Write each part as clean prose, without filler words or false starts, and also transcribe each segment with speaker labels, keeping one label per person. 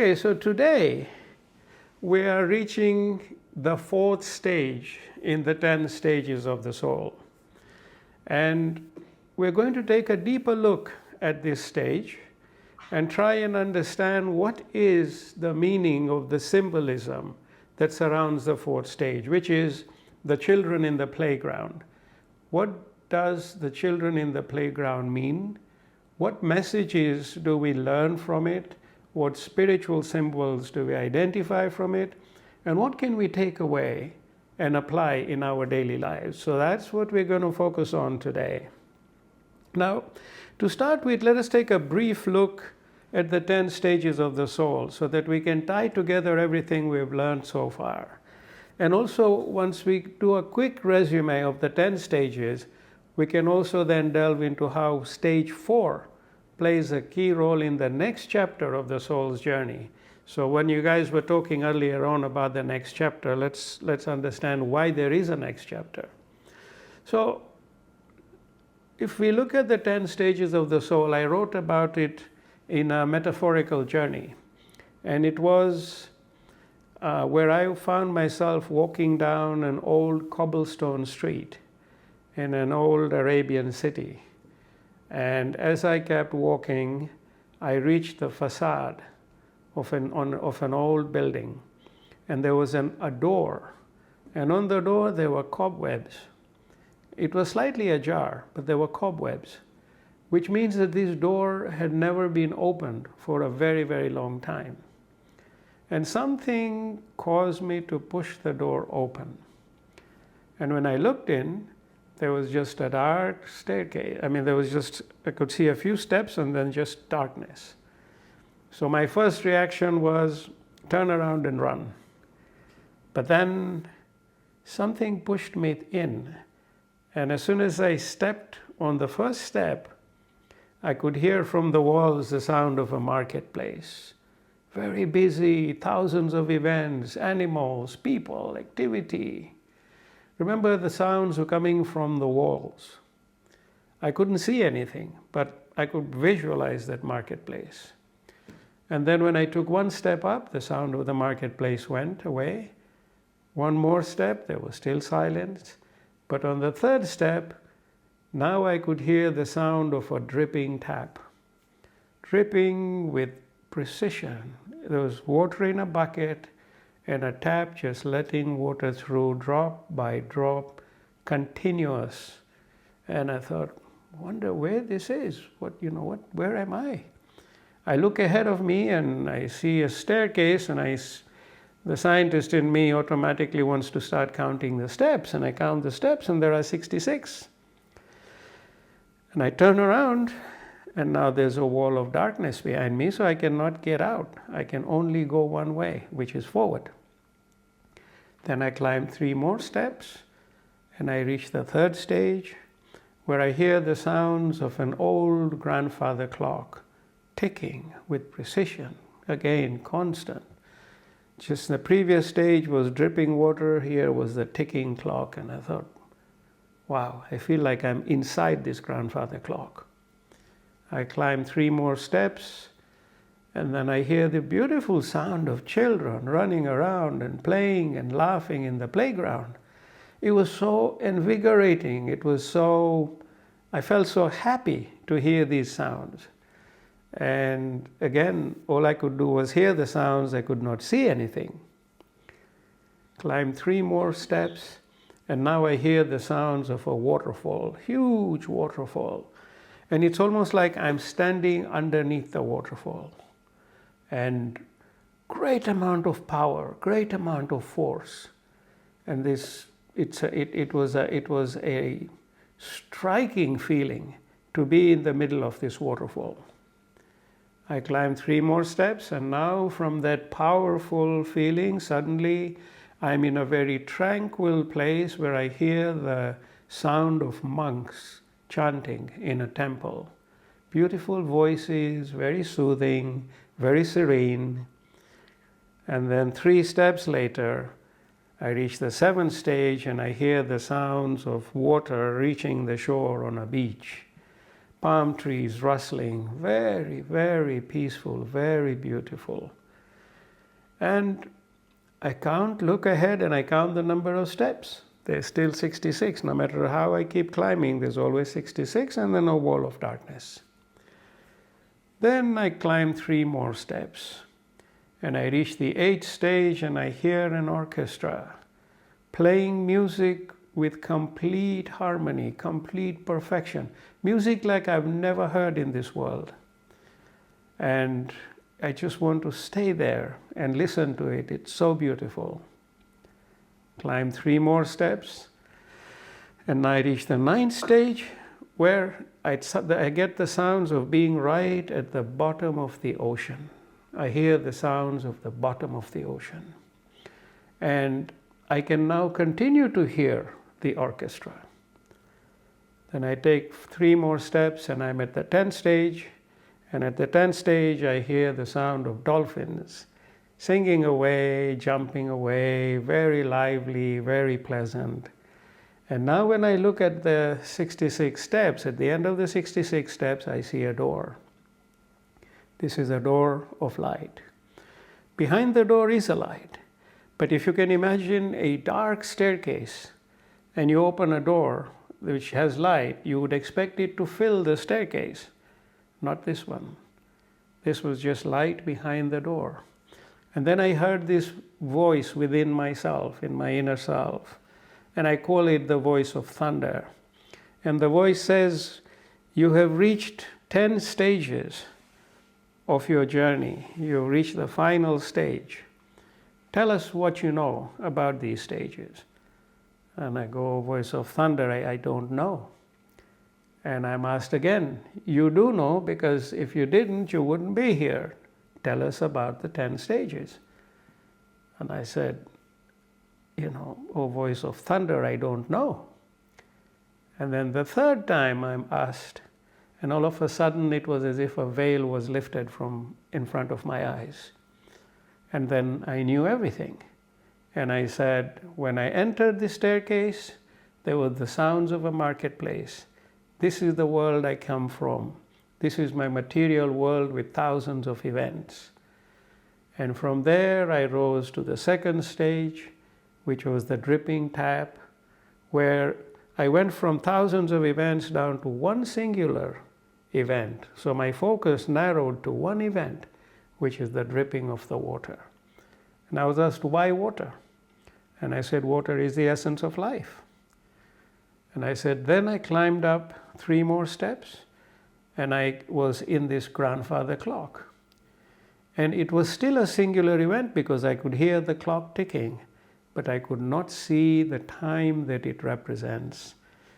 Speaker 1: Okay, so today we are reaching the 4th stage in the 10 stages of the soul. And we're going to take a deeper look at this stage and try and understand what is the meaning of the symbolism that surrounds the 4th stage, which is the children in the playground. What does the children in the playground mean? What messages do we learn from it? What spiritual symbols do we identify from it? And what can we take away and apply in our daily lives? So that's what we're going to focus on today. Now, to start with, let us take a brief look at the 10 stages of the soul so that we can tie together everything we've learned so far. And also, once we do a quick resume of the 10 stages, we can also then delve into how stage 4 plays a key role in the next chapter of the soul's journey. So when you guys were talking earlier on about the next chapter, let's understand why there is a next chapter. So if we look at the 10 stages of the soul, I wrote about it in a metaphorical journey. And it was where I found myself walking down an old cobblestone street in an old Arabian city. And as I kept walking, I reached the facade of an old building. And there was a door. And on the door, there were cobwebs. It was slightly ajar, but there were cobwebs, which means that this door had never been opened for a very, very long time. And something caused me to push the door open. And when I looked in, there was just a dark staircase. I mean, I could see a few steps and then just darkness. So my first reaction was turn around and run. But then something pushed me in. And as soon as I stepped on the first step, I could hear from the walls the sound of a marketplace. Very busy, thousands of events, animals, people, activity. Remember, the sounds were coming from the walls. I couldn't see anything, but I could visualize that marketplace. And then when I took one step up, the sound of the marketplace went away. One more step, there was still silence. But on the third step, now I could hear the sound of a dripping tap. Dripping with precision. There was water in a bucket and a tap just letting water through drop by drop, continuous. And I thought, wonder where this is. Where am I? I look ahead of me and I see a staircase, and the scientist in me automatically wants to start counting the steps, and I count the steps and there are 66. And I turn around and now there's a wall of darkness behind me, so I cannot get out. I can only go one way, which is forward. Then I climb 3 more steps and I reach the 3rd stage, where I hear the sounds of an old grandfather clock ticking with precision, again constant. Just the previous stage was dripping water, here was the ticking clock, and I thought, wow, I feel like I'm inside this grandfather clock. I climb 3 more steps, and then I hear the beautiful sound of children running around and playing and laughing in the playground. It was so invigorating. I felt so happy to hear these sounds. And again, all I could do was hear the sounds. I could not see anything. Climb 3 more steps, and now I hear the sounds of a waterfall, huge waterfall. And it's almost like I'm standing underneath the waterfall. And great amount of power, great amount of force. And it was a striking feeling to be in the middle of this waterfall. I climbed 3 more steps, and now from that powerful feeling, suddenly I'm in a very tranquil place where I hear the sound of monks chanting in a temple. Beautiful voices, very soothing, very serene. And then 3 steps later, I reach the 7th stage and I hear the sounds of water reaching the shore on a beach. Palm trees rustling, very, very peaceful, very beautiful. And I look ahead and I count the number of steps. There's still 66. No matter how I keep climbing, there's always 66 and then a wall of darkness. Then I climb 3 more steps. And I reach the 8th stage and I hear an orchestra playing music with complete harmony, complete perfection. Music like I've never heard in this world. And I just want to stay there and listen to it. It's so beautiful. Climb 3 more steps. And I reach the 9th stage where I get the sounds of being right at the bottom of the ocean. I hear the sounds of the bottom of the ocean. And I can now continue to hear the orchestra. Then I take 3 more steps and I'm at the 10th stage. And at the 10th stage, I hear the sound of dolphins singing away, jumping away, very lively, very pleasant. And now when I look at the 66 steps, at the end of the 66 steps, I see a door. This is a door of light. Behind the door is a light. But if you can imagine a dark staircase and you open a door which has light, you would expect it to fill the staircase. Not this one. This was just light behind the door. And then I heard this voice within myself, in my inner self. And I call it the voice of thunder. And the voice says, you have reached 10 stages of your journey. You've reached the final stage. Tell us what you know about these stages. And I go, voice of thunder, I don't know. And I'm asked again, you do know, because if you didn't, you wouldn't be here. Tell us about the 10 stages. And I said, oh voice of thunder, I don't know. And then the 3rd time I'm asked, and all of a sudden it was as if a veil was lifted from in front of my eyes. And then I knew everything. And I said, when I entered the staircase, there were the sounds of a marketplace. This is the world I come from. This is my material world with thousands of events. And from there I rose to the 2nd stage, which was the dripping tap, where I went from thousands of events down to one singular event. So my focus narrowed to one event, which is the dripping of the water. And I was asked, why water? And I said, water is the essence of life. And I said, then I climbed up 3 more steps, and I was in this grandfather clock. And it was still a singular event because I could hear the clock ticking, but I could not see the time that it represents.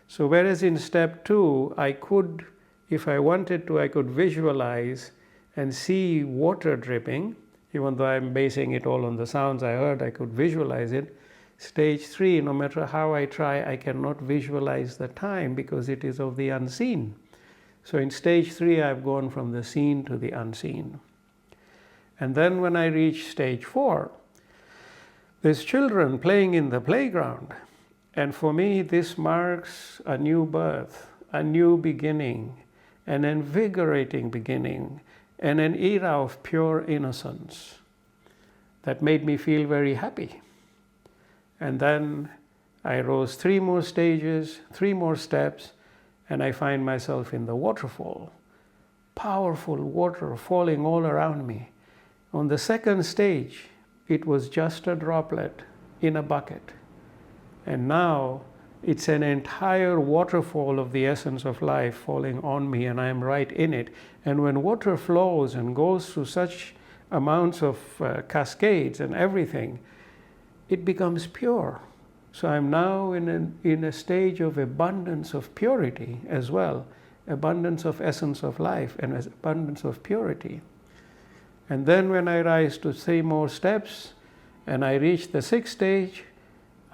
Speaker 1: So whereas in step 2, I could, if I wanted to, I could visualize and see water dripping, even though I'm basing it all on the sounds I heard, I could visualize it. Stage 3, no matter how I try, I cannot visualize the time because it is of the unseen. So in stage 3, I've gone from the seen to the unseen. And then when I reach stage 4, there's children playing in the playground. And for me, this marks a new birth, a new beginning, an invigorating beginning, and an era of pure innocence that made me feel very happy. And then I rose 3 more stages, 3 more steps, and I find myself in the waterfall. Powerful water falling all around me. On the 2nd stage, it was just a droplet in a bucket. And now it's an entire waterfall of the essence of life falling on me, and I am right in it. And when water flows and goes through such amounts of cascades and everything, it becomes pure. So I'm now in a stage of abundance of purity as well, abundance of essence of life and abundance of purity. And then when I rise to 3 more steps and I reach the 6th stage,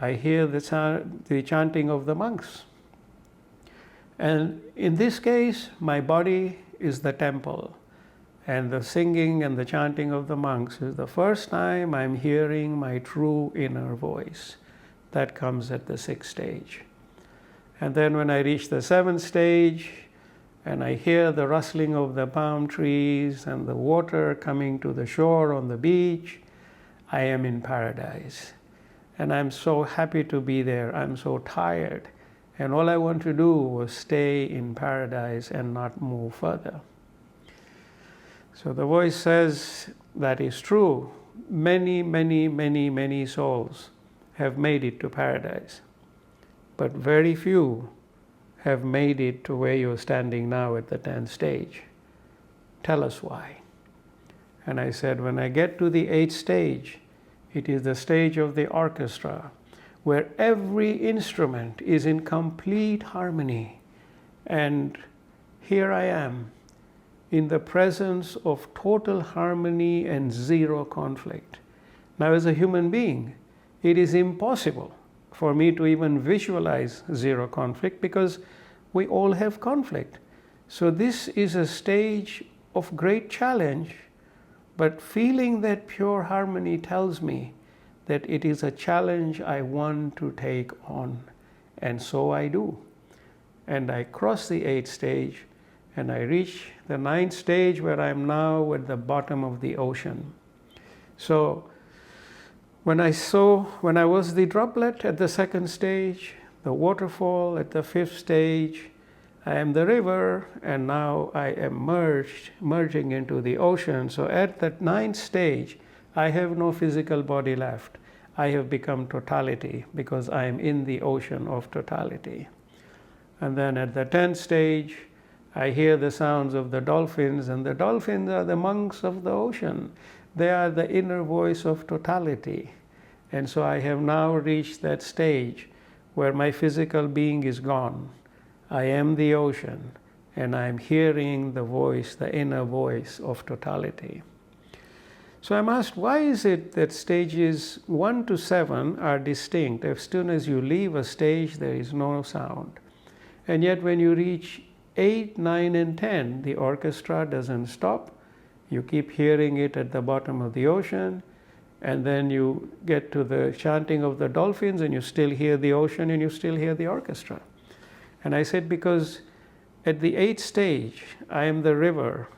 Speaker 1: I hear the chanting of the monks. And in this case, my body is the temple. And the singing and the chanting of the monks is the first time I'm hearing my true inner voice. That comes at the 6th stage. And then when I reach the 7th stage, and I hear the rustling of the palm trees and the water coming to the shore on the beach, I am in paradise. And I'm so happy to be there. I'm so tired. And all I want to do was stay in paradise and not move further. So the voice says that is true. Many, many, many, many souls have made it to paradise. But very few have made it to where you're standing now at the 10th stage. Tell us why. And I said, when I get to the 8th stage, it is the stage of the orchestra, where every instrument is in complete harmony. And here I am, in the presence of total harmony and zero conflict. Now, as a human being, it is impossible for me to even visualize zero conflict, because we all have conflict. So this is a stage of great challenge. But feeling that pure harmony tells me that it is a challenge I want to take on. And so I do. And I cross the 8th stage, and I reach the 9th stage, where I'm now at the bottom of the ocean. So when I was the droplet at the 2nd stage, the waterfall at the 5th stage, I am the river, and now I am merging into the ocean. So at that 9th stage, I have no physical body left. I have become totality, because I am in the ocean of totality. And then at the 10th stage, I hear the sounds of the dolphins, and the dolphins are the monks of the ocean. They are the inner voice of totality. And so I have now reached that stage where my physical being is gone. I am the ocean, and I'm hearing the voice, the inner voice of totality. So I'm asked, why is it that stages 1 to 7 are distinct? As soon as you leave a stage, there is no sound. And yet when you reach 8, 9, and 10, the orchestra doesn't stop. You keep hearing it at the bottom of the ocean, and then you get to the chanting of the dolphins, and you still hear the ocean, and you still hear the orchestra. And I said, because at the 8th stage, I am the river.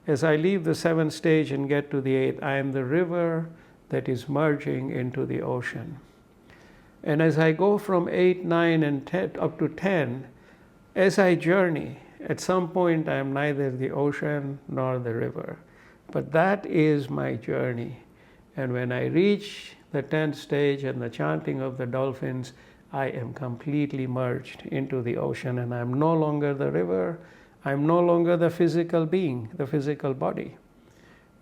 Speaker 1: As I leave the 7th stage and get to the 8th, I am the river that is merging into the ocean. And as I go from 8, 9, and 10, up to 10, as I journey, at some point I am neither the ocean nor the river. But that is my journey. And when I reach the 10th stage and the chanting of the dolphins, I am completely merged into the ocean, and I'm no longer the river. I'm no longer the physical being, the physical body,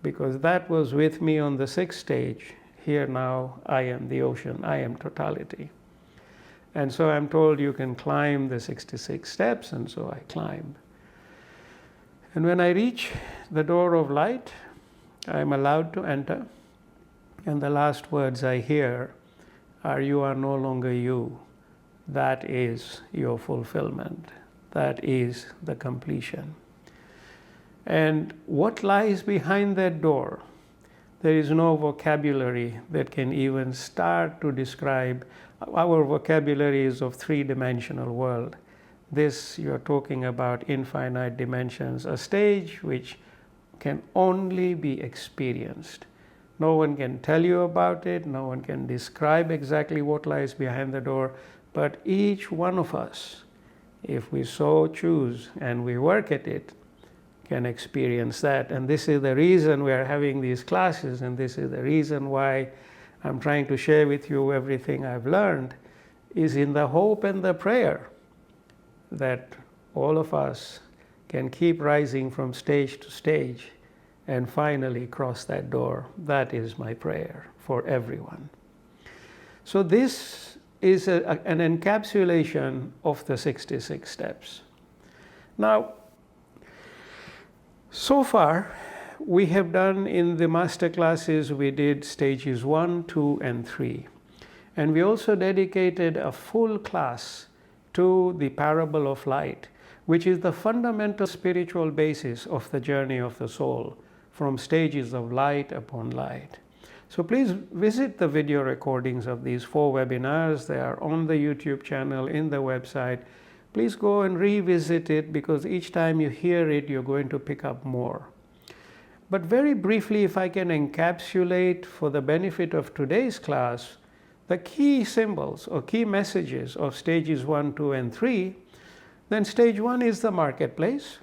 Speaker 1: because that was with me on the 6th stage. Here now, I am the ocean. I am totality. And so I'm told you can climb the 66 steps, and so I climb. And when I reach the door of light, I'm allowed to enter. And the last words I hear are, you are no longer you. That is your fulfillment. That is the completion. And what lies behind that door? There is no vocabulary that can even start to describe. Our vocabulary is of three-dimensional world. This, you're talking about infinite dimensions, a stage which can only be experienced. No one can tell you about it, no one can describe exactly what lies behind the door, but each one of us, if we so choose and we work at it, can experience that. And this is the reason we are having these classes, and this is the reason why I'm trying to share with you everything I've learned, is in the hope and the prayer that all of us can keep rising from stage to stage and finally cross that door. That is my prayer for everyone. So this is an encapsulation of the 66 steps. Now, so far, we have done in the master classes, we did stages 1, 2, and 3. And we also dedicated a full class to the parable of light, which is the fundamental spiritual basis of the journey of the soul, from stages of light upon light. So please visit the video recordings of these 4 webinars. They are on the YouTube channel, in the website. Please go and revisit it, because each time you hear it, you're going to pick up more. But very briefly, if I can encapsulate for the benefit of today's class, the key symbols or key messages of stages 1, 2, and 3, then stage 1 is the marketplace,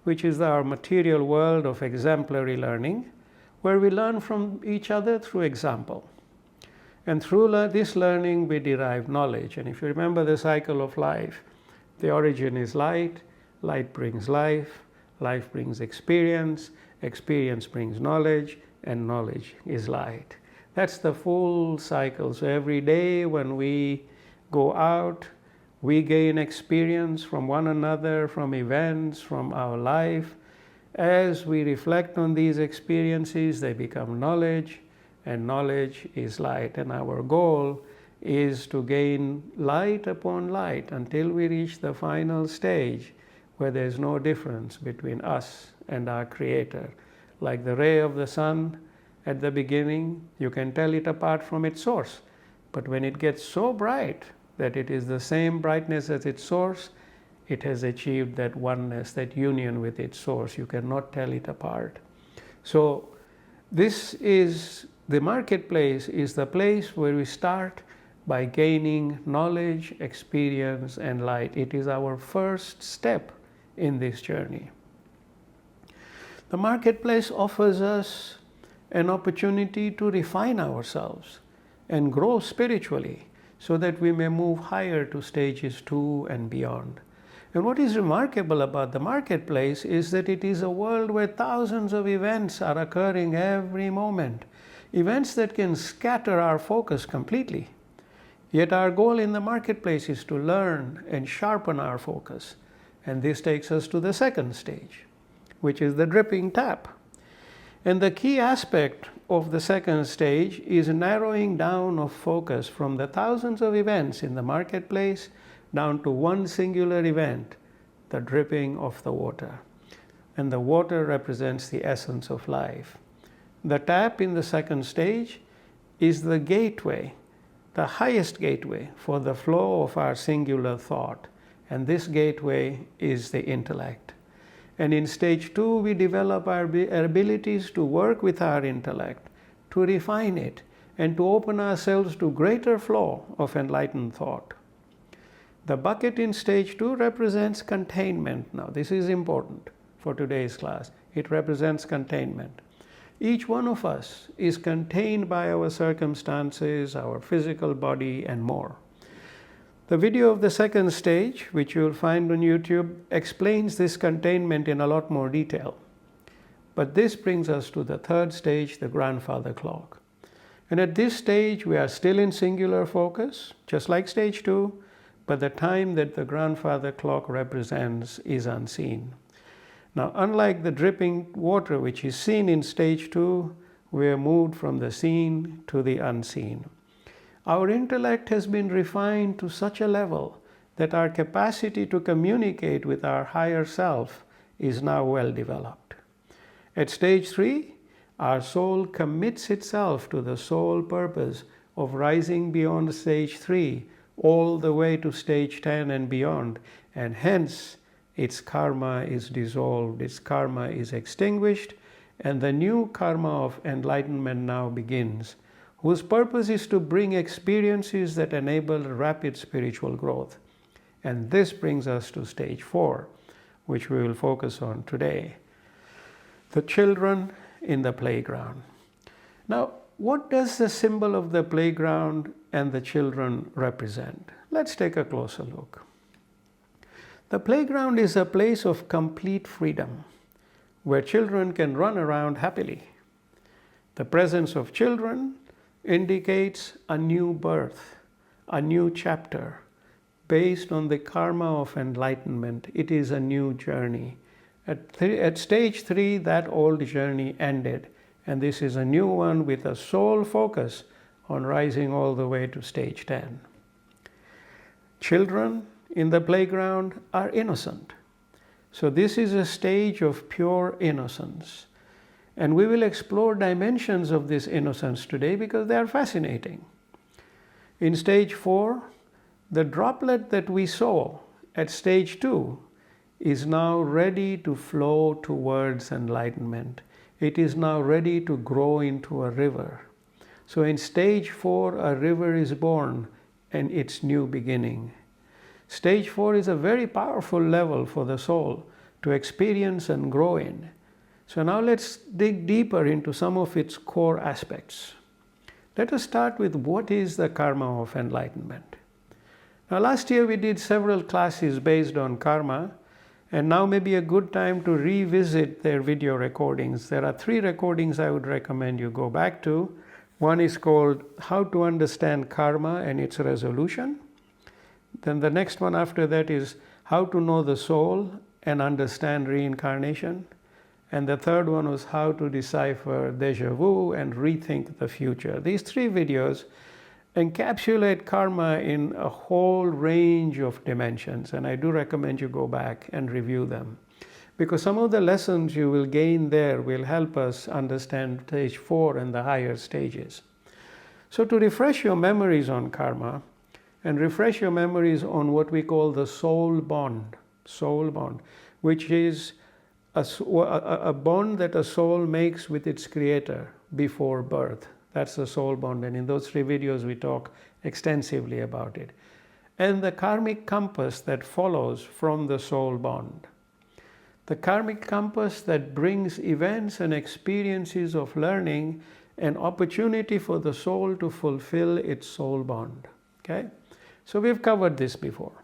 Speaker 1: which is our material world of exemplary learning, where we learn from each other through example. And through this learning, we derive knowledge. And if you remember the cycle of life, the origin is light, light brings life, life brings experience, experience brings knowledge, and knowledge is light. That's the full cycle. So every day when we go out, we gain experience from one another, from events, from our life. As we reflect on these experiences, they become knowledge, and knowledge is light. And our goal is to gain light upon light until we reach the final stage where there's no difference between us and our Creator. Like the ray of the sun at the beginning, you can tell it apart from its source. But when it gets so bright that it is the same brightness as its source, it has achieved that oneness, that union with its source. You cannot tell it apart. So this is the marketplace, is the place where we start by gaining knowledge, experience, and light. It is our first step in this journey. The marketplace offers us an opportunity to refine ourselves and grow spiritually so that we may move higher to stages 2 and beyond. And what is remarkable about the marketplace is that it is a world where thousands of events are occurring every moment, events that can scatter our focus completely. Yet our goal in the marketplace is to learn and sharpen our focus. And this takes us to the second stage, which is the dripping tap. And the key aspect of the second stage is narrowing down of focus from the thousands of events in the marketplace down to one singular event, the dripping of the water. And the water represents the essence of life. The tap in the second stage is the gateway, the highest gateway for the flow of our singular thought. And this gateway is the intellect. And in stage 2, we develop our abilities to work with our intellect, to refine it, and to open ourselves to greater flow of enlightened thought. The bucket in stage 2 represents containment. Now, this is important for today's class. It represents containment. Each one of us is contained by our circumstances, our physical body, and more. The video of the second stage, which you'll find on YouTube, explains this containment in a lot more detail. But this brings us to the third stage, the grandfather clock. And at this stage, we are still in singular focus, just like stage 2, but the time that the grandfather clock represents is unseen. Now, unlike the dripping water, which is seen in stage 2, we are moved from the seen to the unseen. Our intellect has been refined to such a level that our capacity to communicate with our higher self is now well developed. At stage 3, our soul commits itself to the sole purpose of rising beyond stage 3 all the way to stage 10 and beyond, and hence its karma is dissolved, its karma is extinguished, and the new karma of enlightenment now begins, whose purpose is to bring experiences that enable rapid spiritual growth. And this brings us to stage 4, which we will focus on today. The children in the playground. Now, what does the symbol of the playground and the children represent? Let's take a closer look. The playground is a place of complete freedom, where children can run around happily. The presence of children indicates a new birth, a new chapter. Based on the karma of enlightenment, it is a new journey. At stage 3, that old journey ended, and this is a new one with a sole focus on rising all the way to stage 10. Children in the playground are innocent. So this is a stage of pure innocence. And we will explore dimensions of this innocence today because they are fascinating. In stage 4, the droplet that we saw at stage 2 is now ready to flow towards enlightenment. it is now ready to grow into a river. So in stage 4, a river is born and its new beginning. Stage 4 is a very powerful level for the soul to experience and grow in. So now let's dig deeper into some of its core aspects. Let us start with what is the karma of enlightenment. Now last year we did several classes based on karma, and now may be a good time to revisit their video recordings. There are 3 recordings I would recommend you go back to. One is called How to Understand Karma and Its Resolution. Then the next one after that is How to Know the Soul and Understand Reincarnation. And the third one was How to Decipher Deja Vu and Rethink the Future. These 3 videos encapsulate karma in a whole range of dimensions, and I do recommend you go back and review them, because some of the lessons you will gain there will help us understand stage 4 and the higher stages. So to refresh your memories on karma and refresh your memories on what we call the soul bond, which is a bond that a soul makes with its creator before birth. That's the soul bond, and in those 3 videos we talk extensively about it. And the karmic compass that follows from the soul bond. The karmic compass that brings events and experiences of learning and opportunity for the soul to fulfill its soul bond. Okay? So we've covered this before.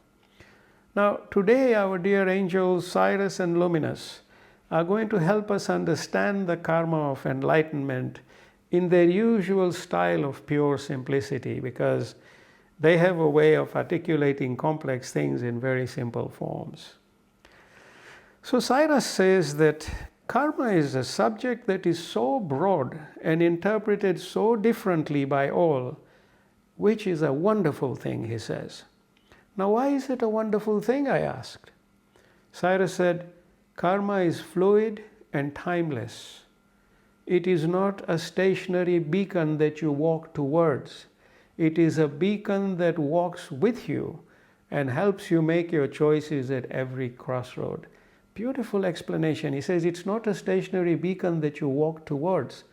Speaker 1: Now today our dear angels Cyrus and Luminous are going to help us understand the karma of enlightenment in their usual style of pure simplicity, because they have a way of articulating complex things in very simple forms. So Cyrus says that karma is a subject that is so broad and interpreted so differently by all, which is a wonderful thing, he says. Now why is it a wonderful thing, I asked. Cyrus said, karma is fluid and timeless. It is not a stationary beacon that you walk towards. It is a beacon that walks with you and helps you make your choices at every crossroad. Beautiful explanation. He says it's not a stationary beacon that you walk towards.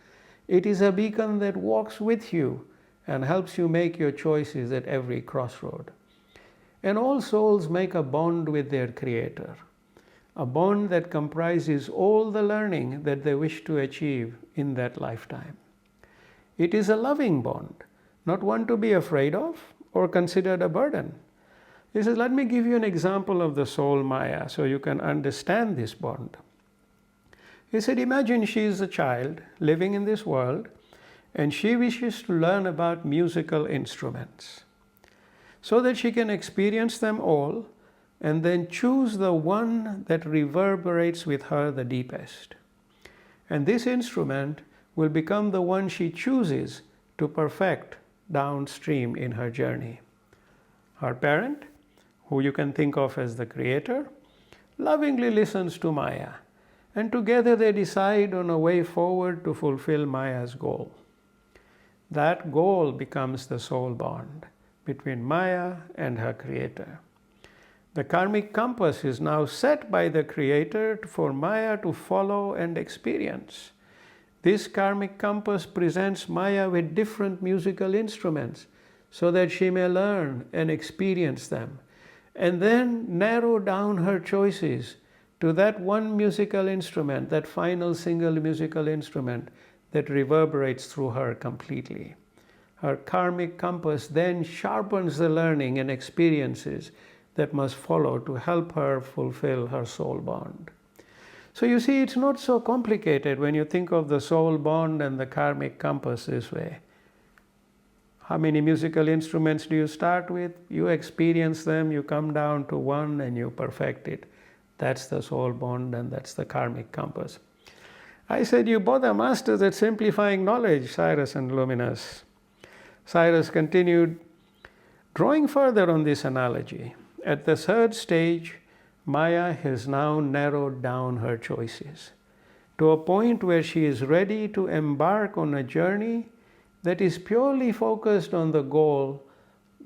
Speaker 1: It is a beacon that walks with you and helps you make your choices at every crossroad. And all souls make a bond with their Creator. A bond that comprises all the learning that they wish to achieve in that lifetime. It is a loving bond, not one to be afraid of or considered a burden. He says, let me give you an example of the soul Maya so you can understand this bond. He said, imagine she is a child living in this world and she wishes to learn about musical instruments so that she can experience them all and then choose the one that reverberates with her the deepest. And this instrument will become the one she chooses to perfect downstream in her journey. Her parent, who you can think of as the Creator, lovingly listens to Maya, and together they decide on a way forward to fulfill Maya's goal. That goal becomes the soul bond between Maya and her Creator. The karmic compass is now set by the Creator for Maya to follow and experience. This karmic compass presents Maya with different musical instruments so that she may learn and experience them, and then narrow down her choices to that one musical instrument, that final single musical instrument that reverberates through her completely. Her karmic compass then sharpens the learning and experiences that must follow to help her fulfill her soul bond. So you see, it's not so complicated when you think of the soul bond and the karmic compass this way. How many musical instruments do you start with? You experience them, you come down to one and you perfect it. That's the soul bond and that's the karmic compass. I said, you both are masters at simplifying knowledge, Cyrus and Luminous. Cyrus continued, drawing further on this analogy. At the 3rd stage, Maya has now narrowed down her choices to a point where she is ready to embark on a journey that is purely focused on the goal,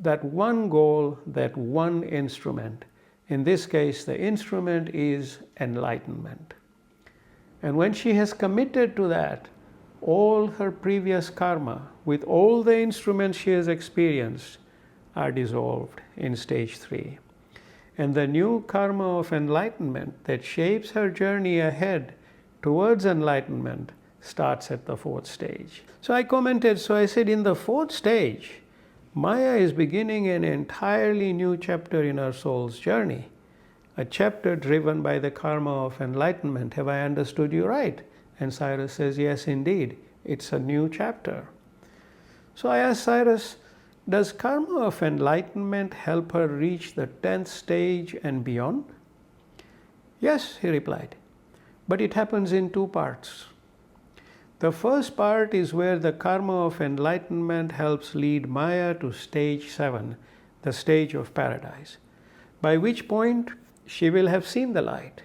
Speaker 1: that one instrument. In this case, the instrument is enlightenment. And when she has committed to that, all her previous karma, with all the instruments she has experienced, are dissolved in stage 3. And the new karma of enlightenment that shapes her journey ahead towards enlightenment starts at the 4th stage. So I commented, so I said, in the 4th stage, Maya is beginning an entirely new chapter in her soul's journey, a chapter driven by the karma of enlightenment. Have I understood you right? And Cyrus says, yes, indeed, it's a new chapter. So I asked Cyrus, does karma of enlightenment help her reach the 10th stage and beyond? Yes, he replied, but it happens in 2 parts. The first part is where the karma of enlightenment helps lead Maya to stage 7, the stage of paradise, by which point she will have seen the light.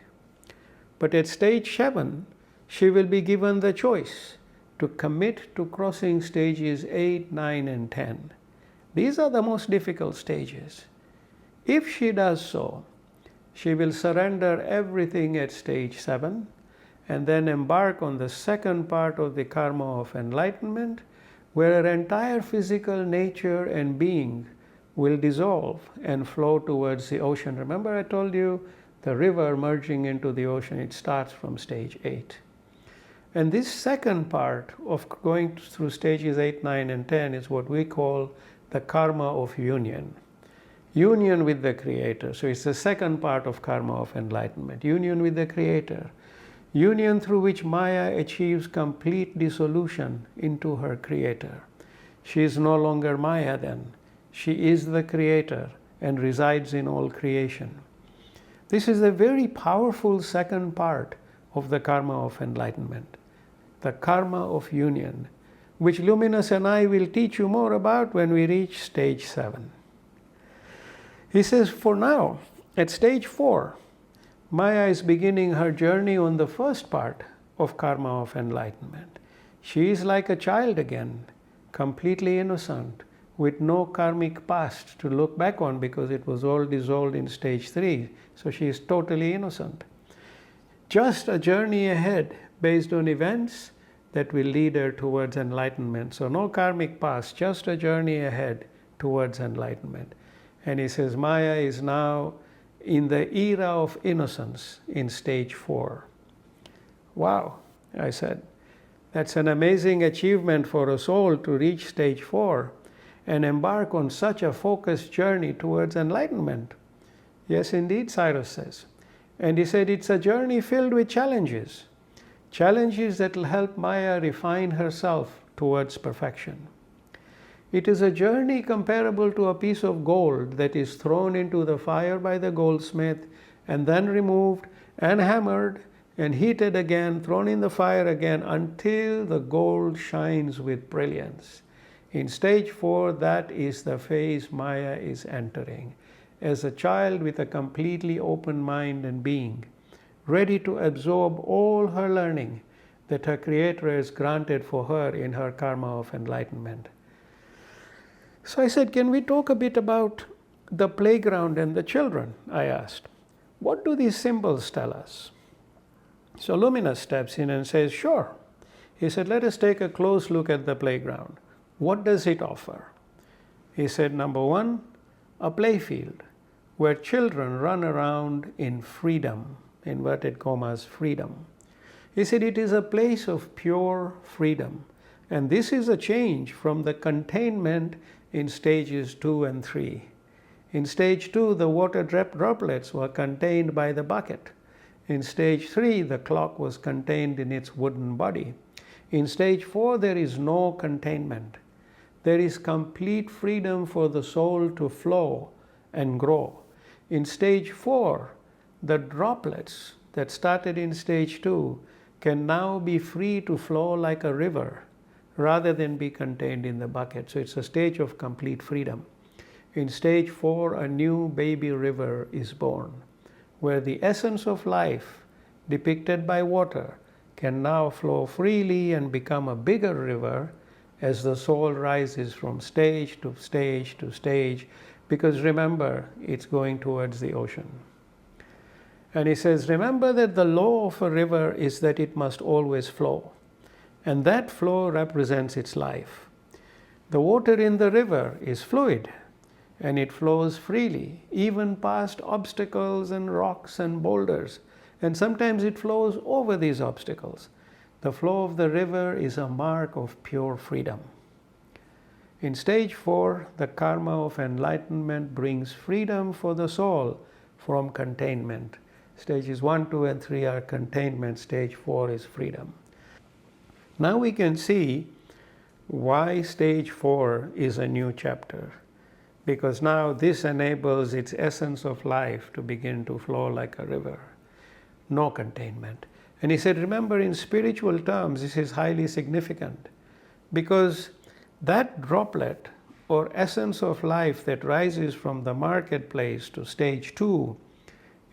Speaker 1: But at stage 7, she will be given the choice to commit to crossing stages 8, 9, and 10. These are the most difficult stages. If she does so, she will surrender everything at stage 7 and then embark on the second part of the karma of enlightenment, where her entire physical nature and being will dissolve and flow towards the ocean. Remember I told you the river merging into the ocean, it starts from stage 8. And this second part of going through stages 8, 9, and 10 is what we call the karma of union. Union with the Creator. So it's the second part of karma of enlightenment. Union with the Creator. Union through which Maya achieves complete dissolution into her Creator. She is no longer Maya then. She is the Creator and resides in all creation. This is a very powerful second part of the karma of enlightenment. The karma of union, which Luminous and I will teach you more about when we reach stage 7. He says, for now, at stage 4, Maya is beginning her journey on the first part of karma of enlightenment. She is like a child again, completely innocent, with no karmic past to look back on because it was all dissolved in stage 3. So she is totally innocent. Just a journey ahead based on events that will lead her towards enlightenment. So no karmic past, just a journey ahead towards enlightenment. And he says Maya is now in the era of innocence in stage 4. Wow, I said, that's an amazing achievement for a soul to reach stage 4 and embark on such a focused journey towards enlightenment. Yes, indeed, Cyrus says. And he said it's a journey filled with challenges. Challenges that will help Maya refine herself towards perfection. It is a journey comparable to a piece of gold that is thrown into the fire by the goldsmith and then removed and hammered and heated again, thrown in the fire again until the gold shines with brilliance. In stage 4, that is the phase Maya is entering, as a child with a completely open mind and being, ready to absorb all her learning that her Creator has granted for her in her karma of enlightenment. So I said, can we talk a bit about the playground and the children? I asked. What do these symbols tell us? So Luminous steps in and says, sure. He said, let us take a close look at the playground. What does it offer? He said, number 1, a playfield where children run around in freedom, inverted commas, freedom. He said it is a place of pure freedom. And this is a change from the containment in stages 2 and 3. In stage 2, the water droplets were contained by the bucket. In stage 3, the clock was contained in its wooden body. In stage 4, there is no containment. There is complete freedom for the soul to flow and grow. In stage 4, the droplets that started in stage 2 can now be free to flow like a river rather than be contained in the bucket. So it's a stage of complete freedom. In stage 4, a new baby river is born, where the essence of life, depicted by water, can now flow freely and become a bigger river as the soul rises from stage to stage to stage, because remember, it's going towards the ocean. And he says, remember that the law of a river is that it must always flow. And that flow represents its life. The water in the river is fluid, and it flows freely, even past obstacles and rocks and boulders. And sometimes it flows over these obstacles. The flow of the river is a mark of pure freedom. In stage 4, the karma of enlightenment brings freedom for the soul from containment. Stages 1, 2, and 3 are containment. Stage 4 is freedom. Now we can see why stage 4 is a new chapter. Because now this enables its essence of life to begin to flow like a river. No containment. And he said, remember, in spiritual terms, this is highly significant. Because that droplet or essence of life that rises from the marketplace to stage 2,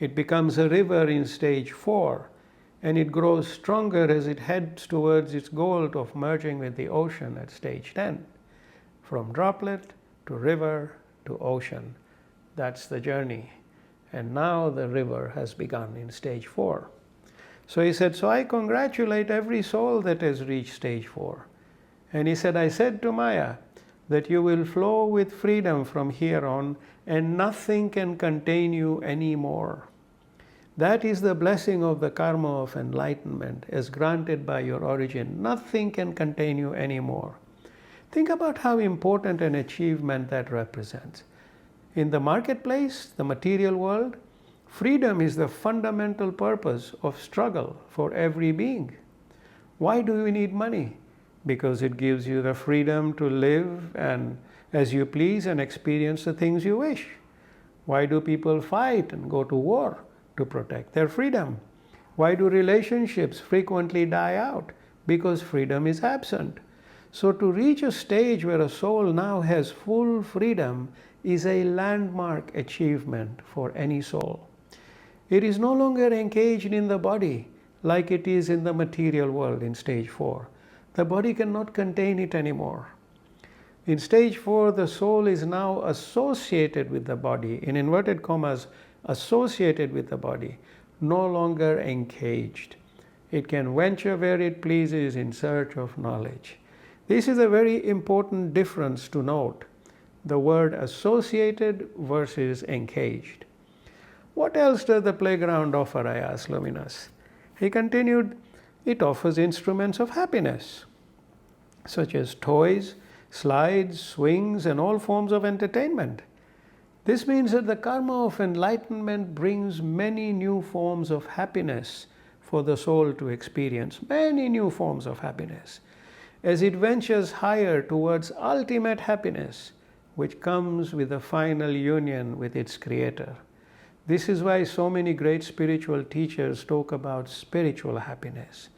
Speaker 1: it becomes a river in stage 4, and it grows stronger as it heads towards its goal of merging with the ocean at stage 10. From droplet to river to ocean. That's the journey. And now the river has begun in stage 4. So he said, so I congratulate every soul that has reached stage 4. And he said, I said to Maya that you will flow with freedom from here on, and nothing can contain you anymore. That is the blessing of the karma of enlightenment as granted by your origin. Nothing can contain you anymore. Think about how important an achievement that represents. In the marketplace, the material world, freedom is the fundamental purpose of struggle for every being. Why do we need money? Because it gives you the freedom to live and as you please and experience the things you wish. Why do people fight and go to war? To protect their freedom. Why do relationships frequently die out? Because freedom is absent. So to reach a stage where a soul now has full freedom is a landmark achievement for any soul. It is no longer engaged in the body like it is in the material world in stage 4. The body cannot contain it anymore. In stage 4, the soul is now associated with the body, in inverted commas, associated with the body, no longer encaged. It can venture where it pleases in search of knowledge. This is a very important difference to note, the word associated versus encaged. What else does the playground offer, I asked Luminous. He continued, it offers instruments of happiness, such as toys, slides, swings, and all forms of entertainment. This means that the karma of enlightenment brings many new forms of happiness for the soul to experience, many new forms of happiness, as it ventures higher towards ultimate happiness, which comes with a final union with its creator. This is why so many great spiritual teachers talk about spiritual happiness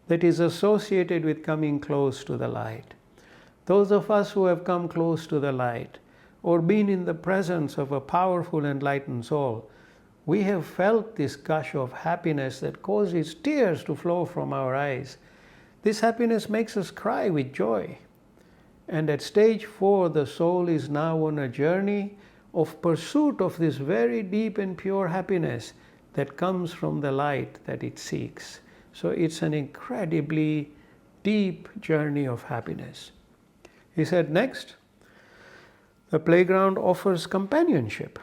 Speaker 1: that is associated with coming close to the light. Those of us who have come close to the light or been in the presence of a powerful enlightened soul, we have felt this gush of happiness that causes tears to flow from our eyes. This happiness makes us cry with joy. And at stage 4, the soul is now on a journey of pursuit of this very deep and pure happiness that comes from the light that it seeks. So it's an incredibly deep journey of happiness. He said, next, the playground offers companionship.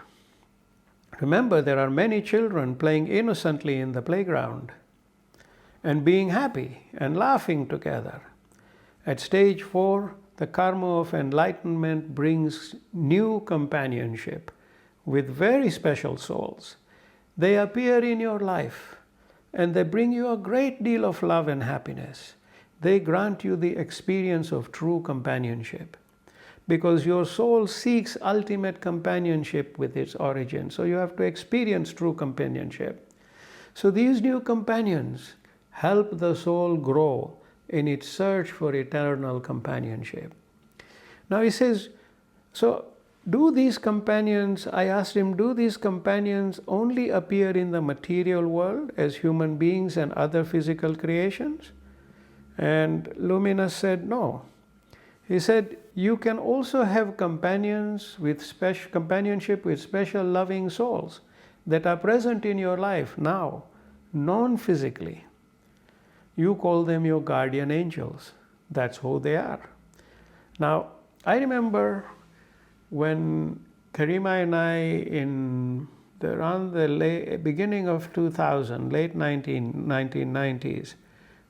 Speaker 1: Remember, there are many children playing innocently in the playground and being happy and laughing together. At stage 4, the karma of enlightenment brings new companionship with very special souls. They appear in your life and they bring you a great deal of love and happiness. They grant you the experience of true companionship because your soul seeks ultimate companionship with its origin. So you have to experience true companionship. So these new companions help the soul grow in its search for eternal companionship. Now he says, so do these companions, I asked him, do these companions only appear in the material world as human beings and other physical creations? And Luminous said, no. He said, you can also have companionship with special loving souls that are present in your life now, non-physically. You call them your guardian angels. That's who they are. Now, I remember when Karima and I, around the beginning of 2000, late 1990s,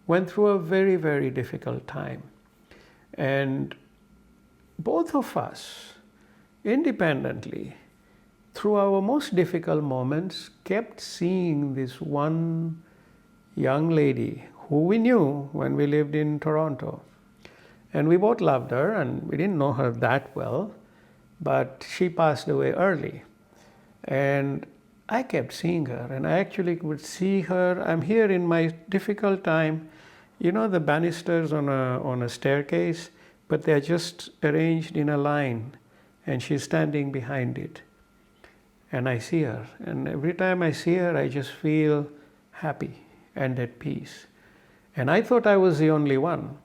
Speaker 1: went through a very, very difficult time. And both of us, independently, through our most difficult moments, kept seeing this one young lady who we knew when we lived in Toronto. And we both loved her, and we didn't know her that well, but she passed away early. And I kept seeing her, and I actually would see her. I'm here in my difficult time, you know, the banisters on a staircase, but they're just arranged in a line, and she's standing behind it. And I see her, and every time I see her, I just feel happy and at peace. And I thought I was the only one.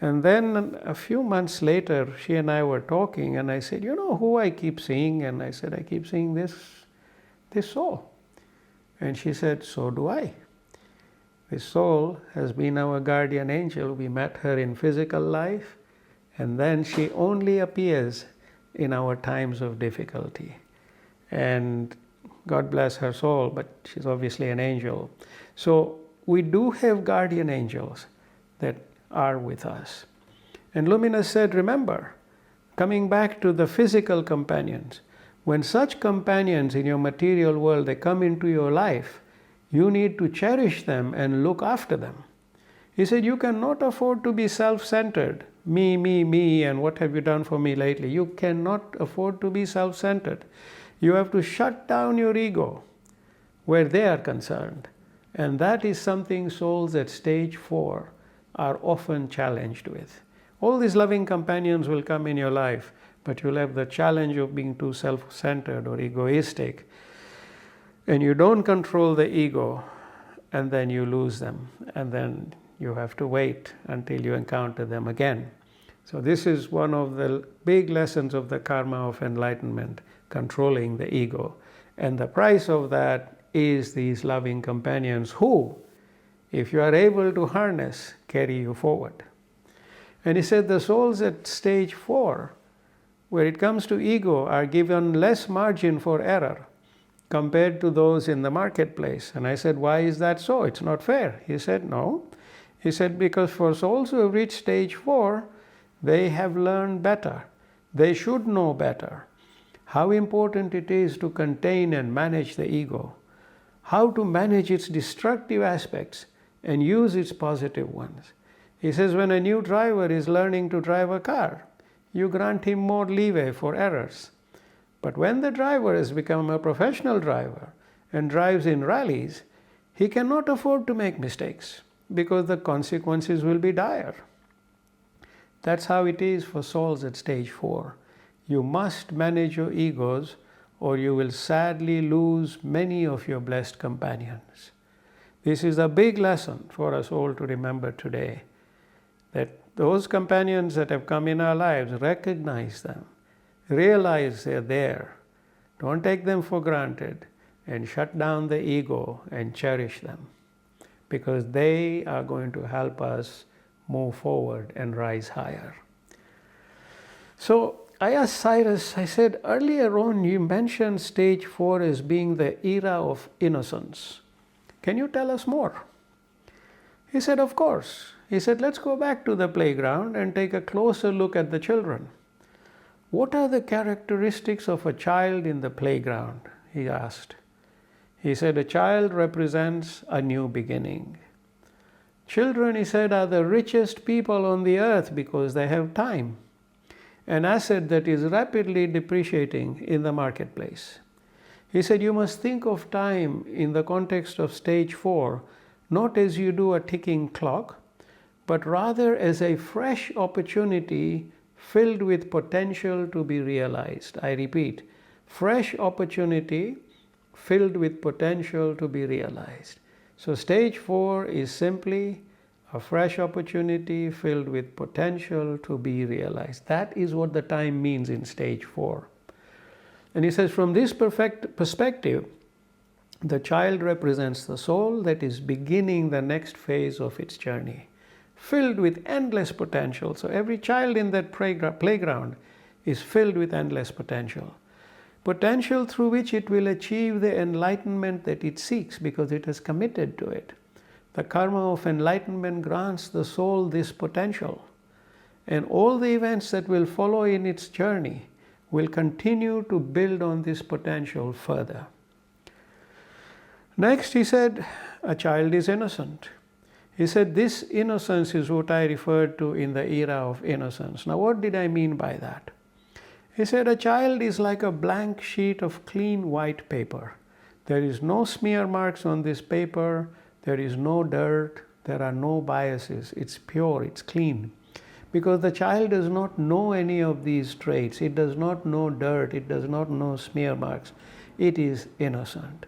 Speaker 1: And then a few months later, she and I were talking, and I said, you know who I keep seeing? And I said, I keep seeing this soul. And she said, so do I. This soul has been our guardian angel. We met her in physical life, and then she only appears in our times of difficulty. And God bless her soul, but she's obviously an angel. So we do have guardian angels that are with us. And Luminous said, remember, coming back to the physical companions, when such companions in your material world, they come into your life, you need to cherish them and look after them. He said, you cannot afford to be self-centered. Me, and what have you done for me lately? You cannot afford to be self-centered. You have to shut down your ego where they are concerned. And that is something souls at stage 4 are often challenged with. All these loving companions will come in your life, but you'll have the challenge of being too self-centered or egoistic. And you don't control the ego, and then you lose them. And then you have to wait until you encounter them again. So this is one of the big lessons of the karma of enlightenment, controlling the ego. And the price of that is these loving companions who, if you are able to harness, carry you forward. And he said the souls at stage 4, where it comes to ego, are given less margin for error compared to those in the marketplace. And I said, why is that so? It's not fair. He said, no. He said, because for souls who have reached stage 4, they have learned better. They should know better how important it is to contain and manage the ego, how to manage its destructive aspects and use its positive ones. He says when a new driver is learning to drive a car, you grant him more leeway for errors. But when the driver has become a professional driver and drives in rallies, he cannot afford to make mistakes because the consequences will be dire. That's how it is for souls at stage 4. You must manage your egos, or you will sadly lose many of your blessed companions. This is a big lesson for us all to remember today, that those companions that have come in our lives, recognize them, realize they're there, don't take them for granted, and shut down the ego and cherish them, because they are going to help us move forward and rise higher. So I asked Cyrus, I said, earlier on you mentioned stage 4 as being the era of innocence. Can you tell us more? He said, of course. He said, let's go back to the playground and take a closer look at the children. What are the characteristics of a child in the playground? He asked. He said, a child represents a new beginning. Children, he said, are the richest people on the earth because they have time, an asset that is rapidly depreciating in the marketplace. He said, you must think of time in the context of stage 4, not as you do a ticking clock, but rather as a fresh opportunity filled with potential to be realized. I repeat, fresh opportunity filled with potential to be realized. So stage 4 is simply a fresh opportunity filled with potential to be realized. That is what the time means in stage 4. And he says, from this perspective, The child represents the soul that is beginning the next phase of its journey, filled with endless potential. So every child in that playground is filled with endless potential. Potential through which it will achieve the enlightenment that it seeks because it has committed to it. The karma of enlightenment grants the soul this potential. And all the events that will follow in its journey will continue to build on this potential further. Next, he said, a child is innocent. He said, this innocence is what I referred to in the era of innocence. Now, what did I mean by that? He said, a child is like a blank sheet of clean white paper. There is no smear marks on this paper. There is no dirt. There are no biases. It's pure. It's clean. Because the child does not know any of these traits. It does not know dirt. It does not know smear marks. It is innocent.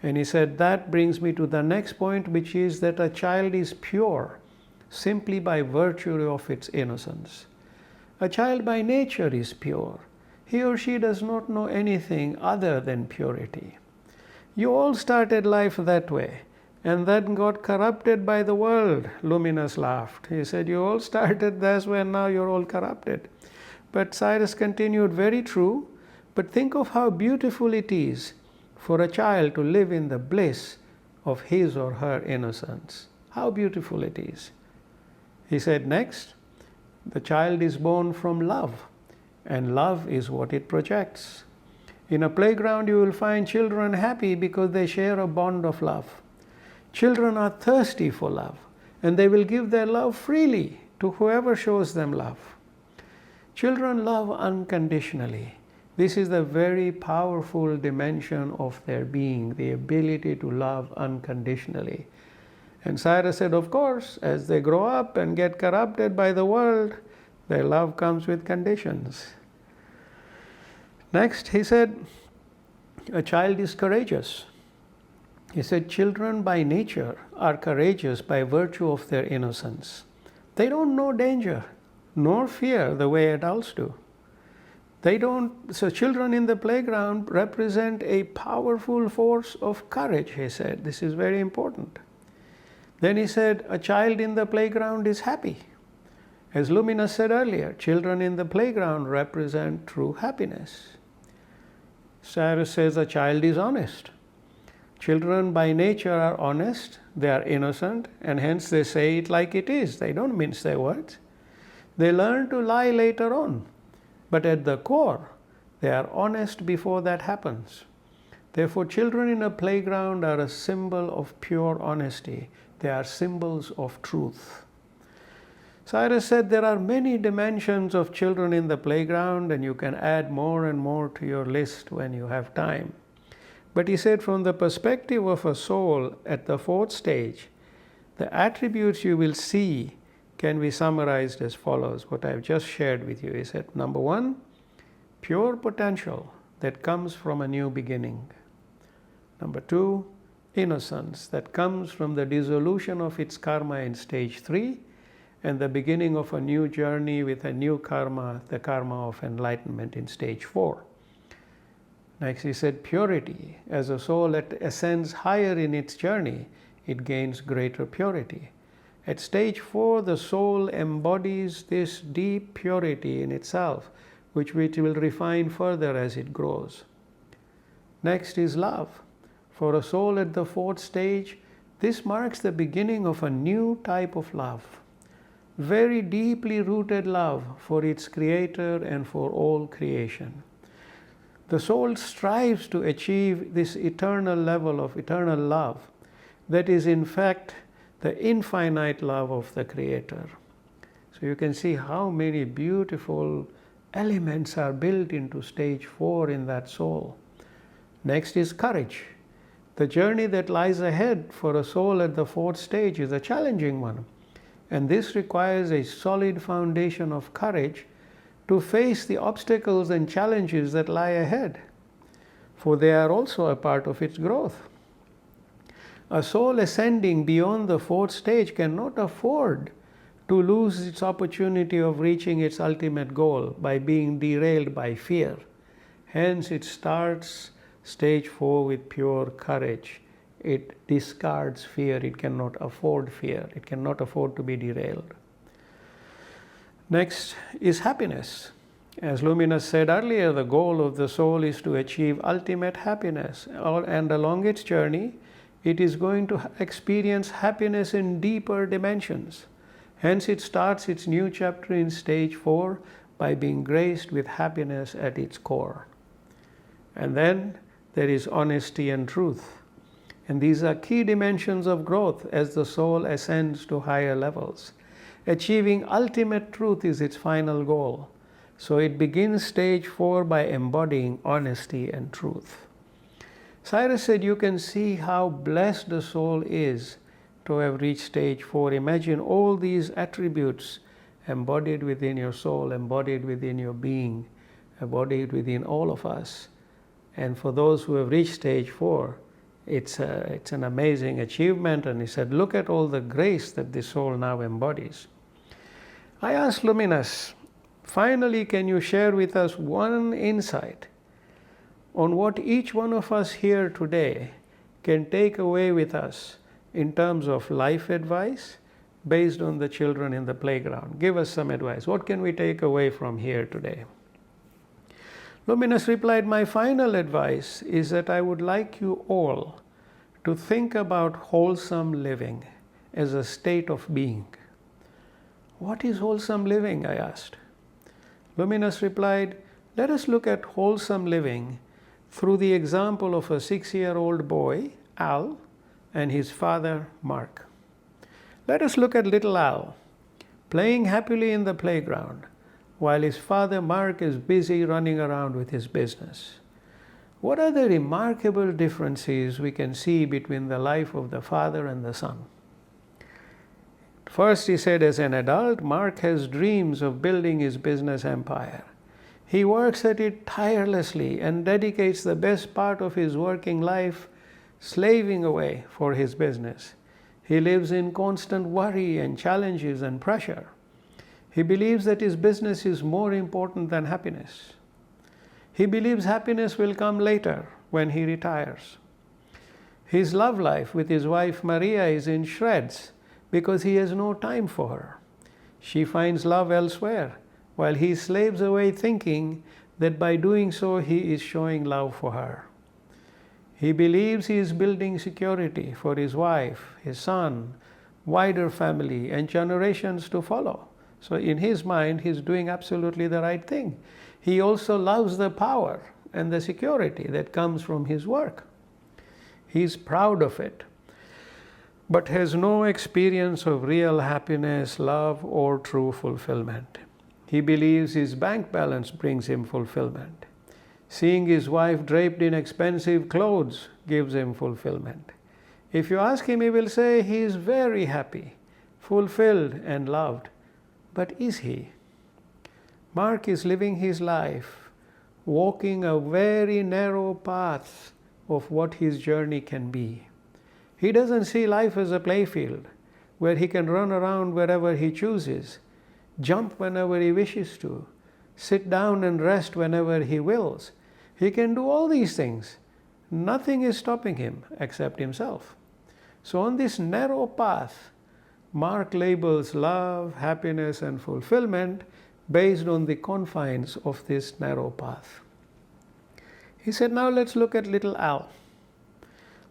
Speaker 1: And he said, that brings me to the next point, which is that a child is pure simply by virtue of its innocence. A child by nature is pure. He or she does not know anything other than purity. You all started life that way, and then got corrupted by the world. Luminous laughed. He said, you all started this way, and now you're all corrupted. But Cyrus continued, very true, but think of how beautiful it is for a child to live in the bliss of his or her innocence. How beautiful it is. He said next, the child is born from love, and love is what it projects. In a playground, you will find children happy because they share a bond of love. Children are thirsty for love, and they will give their love freely to whoever shows them love. Children love unconditionally. This is the very powerful dimension of their being, the ability to love unconditionally. And Cyrus said, of course, as they grow up and get corrupted by the world, their love comes with conditions. Next, he said, a child is courageous. He said, children by nature are courageous by virtue of their innocence. They don't know danger nor fear the way adults do. So children in the playground represent a powerful force of courage, he said. This is very important. Then he said, a child in the playground is happy. As Luminous said earlier, children in the playground represent true happiness. Cyrus says a child is honest. Children by nature are honest, they are innocent, and hence they say it like it is. They don't mince their words. They learn to lie later on. But at the core, they are honest before that happens. Therefore, children in a playground are a symbol of pure honesty. They are symbols of truth. Cyrus said there are many dimensions of children in the playground, and you can add more and more to your list when you have time. But he said from the perspective of a soul at the fourth stage, the attributes you will see can be summarized as follows, what I've just shared with you. He said, number one, pure potential that comes from a new beginning. Number two, innocence that comes from the dissolution of its karma in stage 3 and the beginning of a new journey with a new karma, the karma of enlightenment in stage 4. Next he said, purity. As a soul that ascends higher in its journey, it gains greater purity. At stage 4, the soul embodies this deep purity in itself, which it will refine further as it grows. Next is love. For a soul at the 4th stage, this marks the beginning of a new type of love. Very deeply rooted love for its creator and for all creation. The soul strives to achieve this eternal level of eternal love that is in fact the infinite love of the Creator. So you can see how many beautiful elements are built into stage 4 in that soul. Next is courage. The journey that lies ahead for a soul at the 4th stage is a challenging one. And this requires a solid foundation of courage to face the obstacles and challenges that lie ahead, for they are also a part of its growth. A soul ascending beyond the 4th stage cannot afford to lose its opportunity of reaching its ultimate goal by being derailed by fear. Hence, it starts Stage 4 with pure courage. It discards fear. It cannot afford fear. It cannot afford to be derailed. Next is happiness. As Luminous said earlier, the goal of the soul is to achieve ultimate happiness. And along its journey, it is going to experience happiness in deeper dimensions. Hence, it starts its new chapter in stage 4 by being graced with happiness at its core. And then there is honesty and truth. And these are key dimensions of growth as the soul ascends to higher levels. Achieving ultimate truth is its final goal. So it begins stage 4 by embodying honesty and truth. Cyrus said, you can see how blessed the soul is to have reached stage 4. Imagine all these attributes embodied within your soul, embodied within your being, embodied within all of us. And for those who have reached stage 4, it's an amazing achievement. And he said, look at all the grace that the soul now embodies. I asked Luminous, finally, can you share with us one insight on what each one of us here today can take away with us in terms of life advice based on the children in the playground? Give us some advice. What can we take away from here today? Luminous replied, my final advice is that I would like you all to think about wholesome living as a state of being. What is wholesome living? I asked. Luminous replied, let us look at wholesome living through the example of a 6-year-old boy, Al, and his father, Mark. Let us look at little Al, playing happily in the playground, while his father, Mark, is busy running around with his business. What are the remarkable differences we can see between the life of the father and the son? First, he said, as an adult, Mark has dreams of building his business empire. He works at it tirelessly and dedicates the best part of his working life slaving away for his business. He lives in constant worry and challenges and pressure. He believes that his business is more important than happiness. He believes happiness will come later when he retires. His love life with his wife Maria is in shreds because he has no time for her. She finds love elsewhere, while he slaves away thinking that by doing so he is showing love for her. He believes he is building security for his wife, his son, wider family, and generations to follow. So in his mind, he's doing absolutely the right thing. He also loves the power and the security that comes from his work. He's proud of it, but has no experience of real happiness, love, or true fulfillment. He believes his bank balance brings him fulfillment. Seeing his wife draped in expensive clothes gives him fulfillment. If you ask him, he will say he is very happy, fulfilled, and loved. But is he? Mark is living his life, walking a very narrow path of what his journey can be. He doesn't see life as a playfield where he can run around wherever he chooses, jump whenever he wishes to, sit down and rest whenever he wills. He can do all these things. Nothing is stopping him except himself. So on this narrow path, Mark labels love, happiness, and fulfillment based on the confines of this narrow path. He said, now let's look at little Al.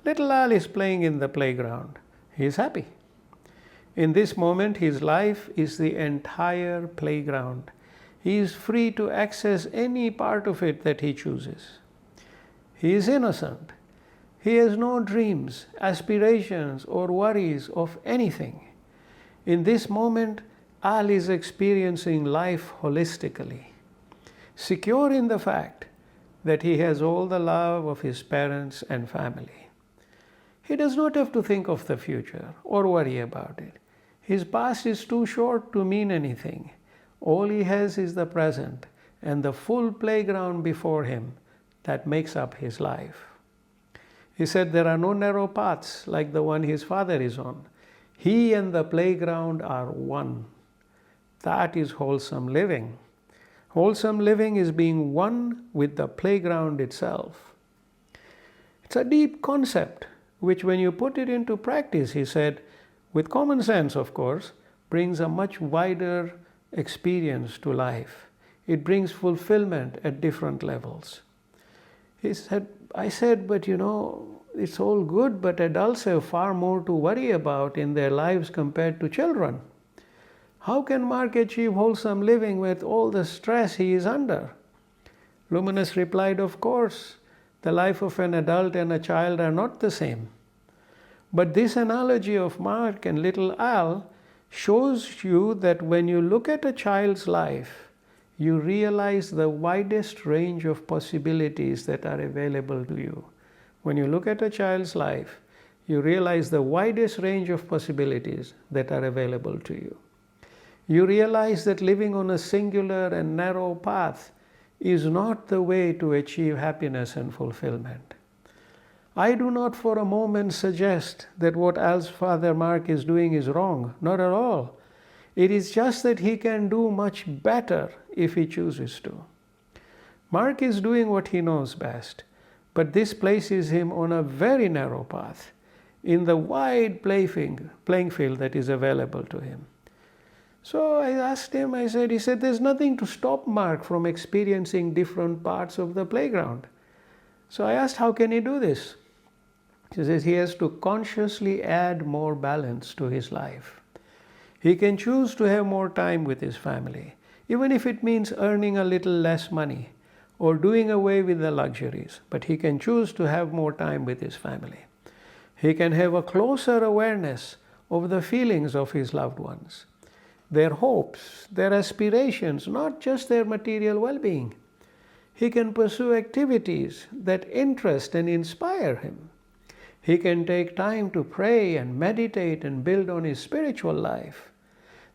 Speaker 1: Little Al is playing in the playground. He is happy. In this moment, his life is the entire playground. He is free to access any part of it that he chooses. He is innocent. He has no dreams, aspirations, or worries of anything. In this moment, Al is experiencing life holistically, secure in the fact that he has all the love of his parents and family. He does not have to think of the future or worry about it. His past is too short to mean anything. All he has is the present and the full playground before him that makes up his life. He said there are no narrow paths like the one his father is on. He and the playground are one. That is wholesome living. Wholesome living is being one with the playground itself. It's a deep concept, which when you put it into practice, he said, with common sense, of course, brings a much wider experience to life. It brings fulfillment at different levels. I said, but it's all good, but adults have far more to worry about in their lives compared to children. How can Mark achieve wholesome living with all the stress he is under? Luminous replied, of course, the life of an adult and a child are not the same. But this analogy of Mark and little Al shows you that when you look at a child's life, you realize the widest range of possibilities that are available to you. When you look at a child's life, you realize the widest range of possibilities that are available to you. You realize that living on a singular and narrow path is not the way to achieve happiness and fulfillment. I do not for a moment suggest that what Al's father Mark is doing is wrong. Not at all. It is just that he can do much better if he chooses to. Mark is doing what he knows best, but this places him on a very narrow path in the wide playing field that is available to him. So I asked him, he said, there's nothing to stop Mark from experiencing different parts of the playground. So I asked, how can he do this? He says he has to consciously add more balance to his life. He can choose to have more time with his family, even if it means earning a little less money or doing away with the luxuries, but he can choose to have more time with his family. He can have a closer awareness of the feelings of his loved ones, their hopes, their aspirations, not just their material well-being. He can pursue activities that interest and inspire him. He can take time to pray and meditate and build on his spiritual life.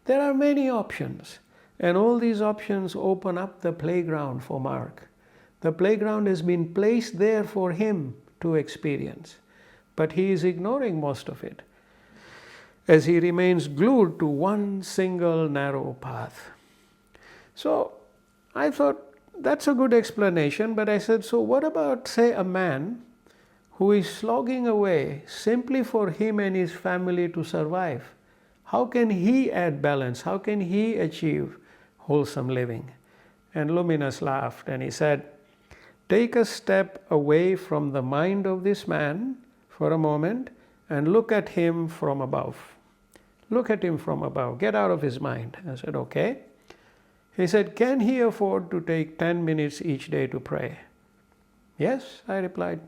Speaker 1: There are many options, and all these options open up the playground for Mark. The playground has been placed there for him to experience, but he is ignoring most of it, as he remains glued to one single narrow path. So I thought, that's a good explanation, but I said, so what about, say, a man who is slogging away simply for him and his family to survive? How can he add balance? How can he achieve wholesome living? And Luminous laughed and he said, take a step away from the mind of this man for a moment and look at him from above. Look at him from above. Get out of his mind. I said, okay. He said, can he afford to take 10 minutes each day to pray? Yes, I replied.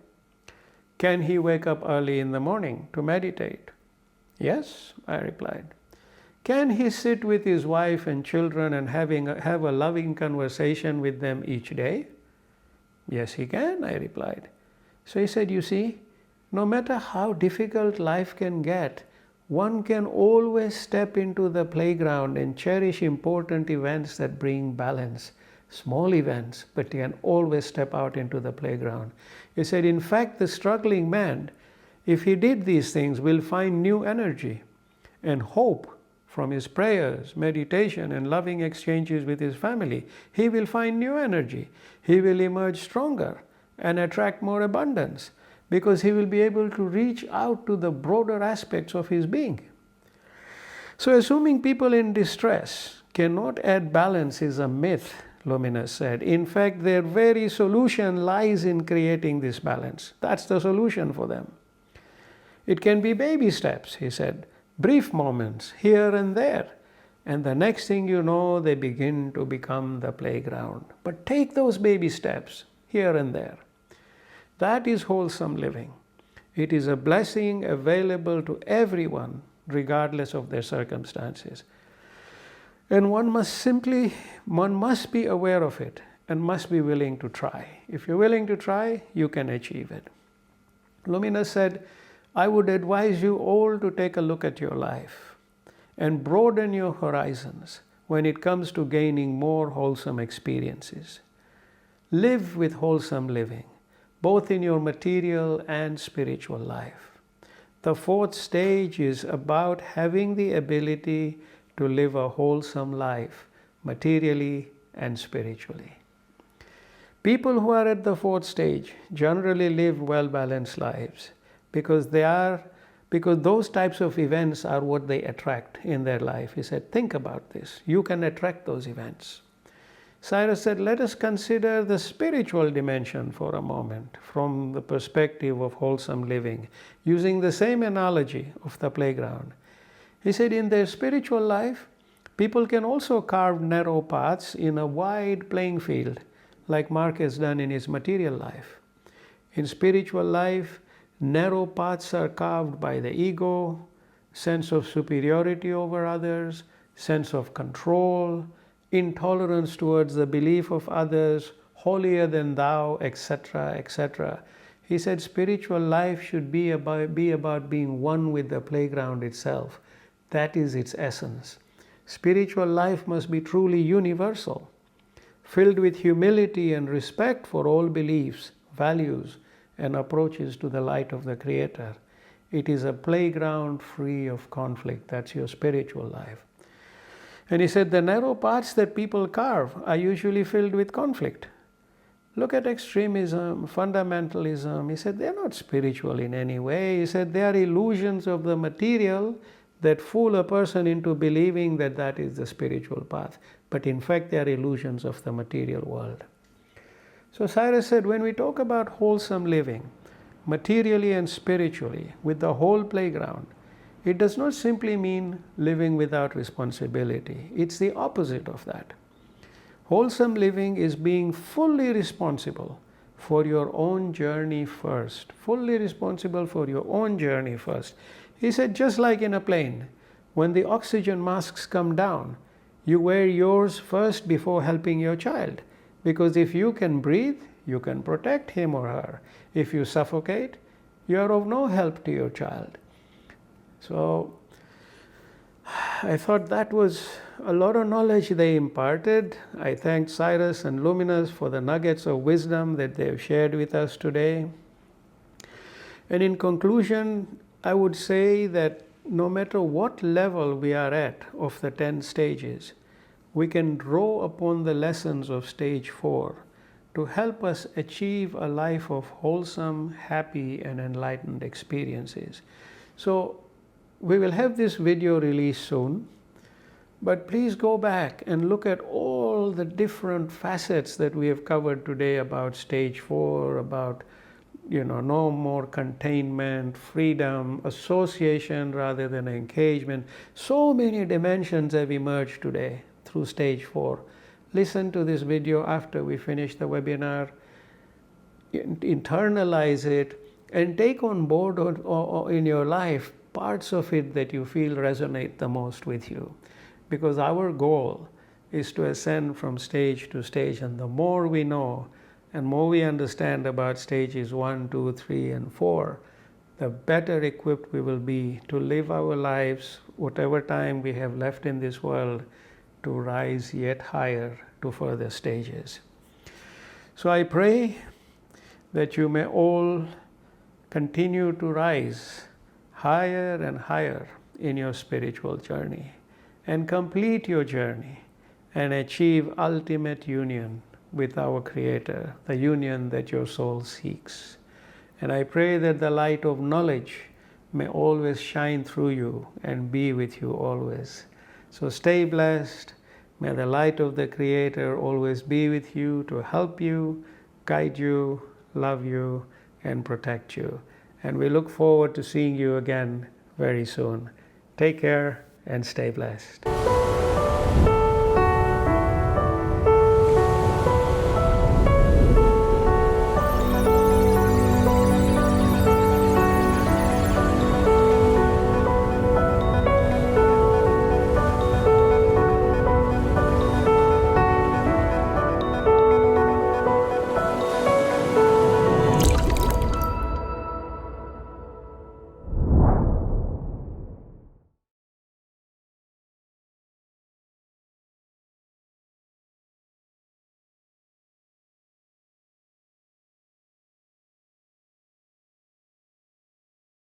Speaker 1: Can he wake up early in the morning to meditate? Yes, I replied. Can he sit with his wife and children and have a loving conversation with them each day? Yes, he can, I replied. So he said, you see, no matter how difficult life can get, one can always step into the playground and cherish important events that bring balance. Small events, but you can always step out into the playground. He said, in fact, the struggling man, if he did these things, will find new energy and hope from his prayers, meditation, and loving exchanges with his family. He will find new energy. He will emerge stronger and attract more abundance because he will be able to reach out to the broader aspects of his being. So assuming people in distress cannot add balance is a myth, Luminous said. In fact, their very solution lies in creating this balance. That's the solution for them. It can be baby steps, he said, brief moments here and there. And the next thing you know, they begin to become the playground. But take those baby steps here and there. That is wholesome living. It is a blessing available to everyone, regardless of their circumstances. And one must be aware of it and must be willing to try. If you're willing to try, you can achieve it. Luminous said, I would advise you all to take a look at your life and broaden your horizons when it comes to gaining more wholesome experiences. Live with wholesome living, both in your material and spiritual life. The fourth stage is about having the ability to live a wholesome life, materially and spiritually. People who are at the fourth stage generally live well-balanced lives because those types of events are what they attract in their life. He said, think about this. You can attract those events. Cyrus said, let us consider the spiritual dimension for a moment from the perspective of wholesome living, using the same analogy of the playground. He said, in their spiritual life, people can also carve narrow paths in a wide playing field, like Mark has done in his material life. In spiritual life, narrow paths are carved by the ego, sense of superiority over others, sense of control, intolerance towards the belief of others, holier than thou, etc., etc. He said spiritual life should be about being one with the playground itself. That is its essence. Spiritual life must be truly universal, filled with humility and respect for all beliefs, values, and approaches to the light of the Creator. It is a playground free of conflict. That's your spiritual life. And he said the narrow paths that people carve are usually filled with conflict. Look at extremism, fundamentalism. He said they're not spiritual in any way. He said they are illusions of the material that fool a person into believing that that is the spiritual path. But in fact, they are illusions of the material world. So Cyrus said, when we talk about wholesome living, materially and spiritually, with the whole playground, it does not simply mean living without responsibility. It's the opposite of that. Wholesome living is being fully responsible for your own journey first. Fully responsible for your own journey first. He said, just like in a plane, when the oxygen masks come down, you wear yours first before helping your child. Because if you can breathe, you can protect him or her. If you suffocate, you are of no help to your child. So I thought that was a lot of knowledge they imparted. I thank Cyrus and Luminous for the nuggets of wisdom that they have shared with us today. And in conclusion, I would say that no matter what level we are at of the 10 stages, we can draw upon the lessons of stage 4 to help us achieve a life of wholesome, happy, and enlightened experiences. So we will have this video released soon, but please go back and look at all the different facets that we have covered today about stage 4, about no more containment, freedom, association rather than engagement. So many dimensions have emerged today through stage 4. Listen to this video after we finish the webinar, internalize it, and take on board or in your life parts of it that you feel resonate the most with you. Because our goal is to ascend from stage to stage, and the more we know and more we understand about stages 1, 2, 3, and 4, the better equipped we will be to live our lives, whatever time we have left in this world, to rise yet higher to further stages. So I pray that you may all continue to rise higher and higher in your spiritual journey and complete your journey and achieve ultimate union with our Creator, the union that your soul seeks. And I pray that the light of knowledge may always shine through you and be with you always. So stay blessed. May the light of the Creator always be with you to help you, guide you, love you, and protect you. And we look forward to seeing you again very soon. Take care and stay blessed.